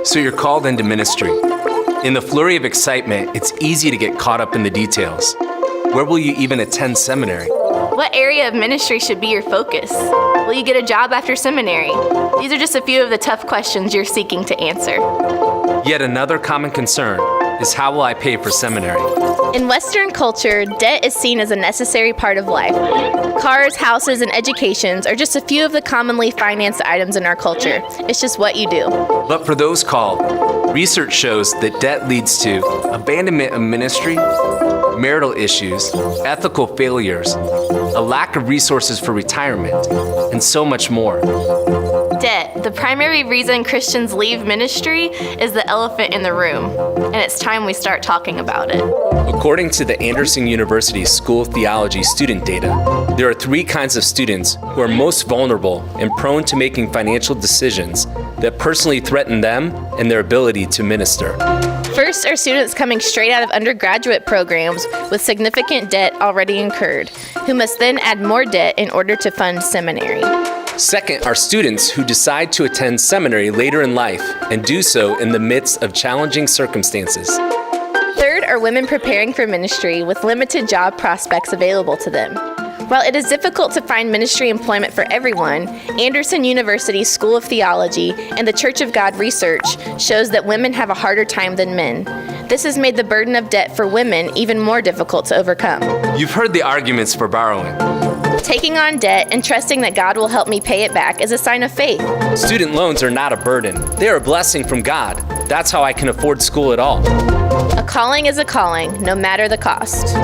So you're called into ministry. In the flurry of excitement, it's easy to get caught up in the details. Where will you even attend seminary? What area of ministry should be your focus? Will you get a job after seminary? These are just a few of the tough questions you're seeking to answer. Yet another common concern is, how will I pay for seminary? In Western culture, debt is seen as a necessary part of life. Cars, houses, and educations are just a few of the commonly financed items in our culture. It's just what you do. But for those called, research shows that debt leads to abandonment of ministry, marital issues, ethical failures, a lack of resources for retirement, and so much more. Debt, the primary reason Christians leave ministry, is the elephant in the room, and it's time we start talking about it. According to the Anderson University School of Theology student data, there are 3 kinds of students who are most vulnerable and prone to making financial decisions that personally threaten them and their ability to minister. First are students coming straight out of undergraduate programs with significant debt already incurred, who must then add more debt in order to fund seminary. Second are students who decide to attend seminary later in life and do so in the midst of challenging circumstances. Third are women preparing for ministry with limited job prospects available to them. While it is difficult to find ministry employment for everyone, Anderson University School of Theology and the Church of God research shows that women have a harder time than men. This has made the burden of debt for women even more difficult to overcome. You've heard the arguments for borrowing. Taking on debt and trusting that God will help me pay it back is a sign of faith. Student loans are not a burden. They are a blessing from God. That's how I can afford school at all. A calling is a calling, no matter the cost.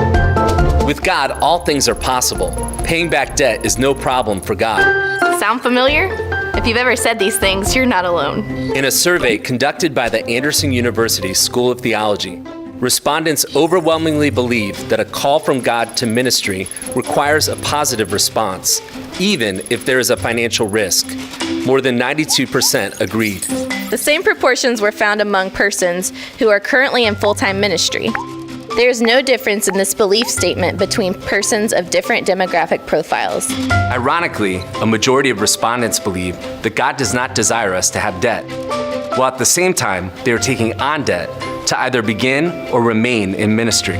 With God, all things are possible. Paying back debt is no problem for God. Sound familiar? If you've ever said these things, you're not alone. In a survey conducted by the Anderson University School of Theology, respondents overwhelmingly believe that a call from God to ministry requires a positive response, even if there is a financial risk. More than 92% agreed. The same proportions were found among persons who are currently in full-time ministry. There is no difference in this belief statement between persons of different demographic profiles. Ironically, a majority of respondents believe that God does not desire us to have debt, while at the same time, they are taking on debt to either begin or remain in ministry.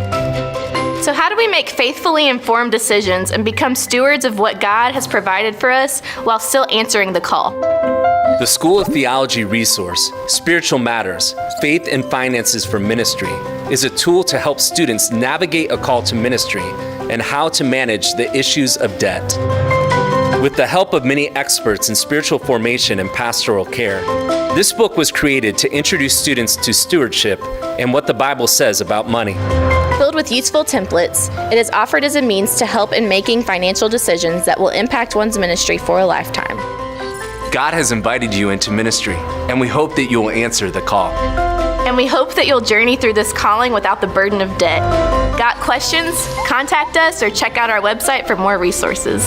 So how do we make faithfully informed decisions and become stewards of what God has provided for us while still answering the call? The School of Theology resource, Spiritual Matters, Faith and Finances for Ministry, is a tool to help students navigate a call to ministry and how to manage the issues of debt. With the help of many experts in spiritual formation and pastoral care, this book was created to introduce students to stewardship and what the Bible says about money. Filled with useful templates, it is offered as a means to help in making financial decisions that will impact one's ministry for a lifetime. God has invited you into ministry, and we hope that you will answer the call. And we hope that you'll journey through this calling without the burden of debt. Got questions? Contact us or check out our website for more resources.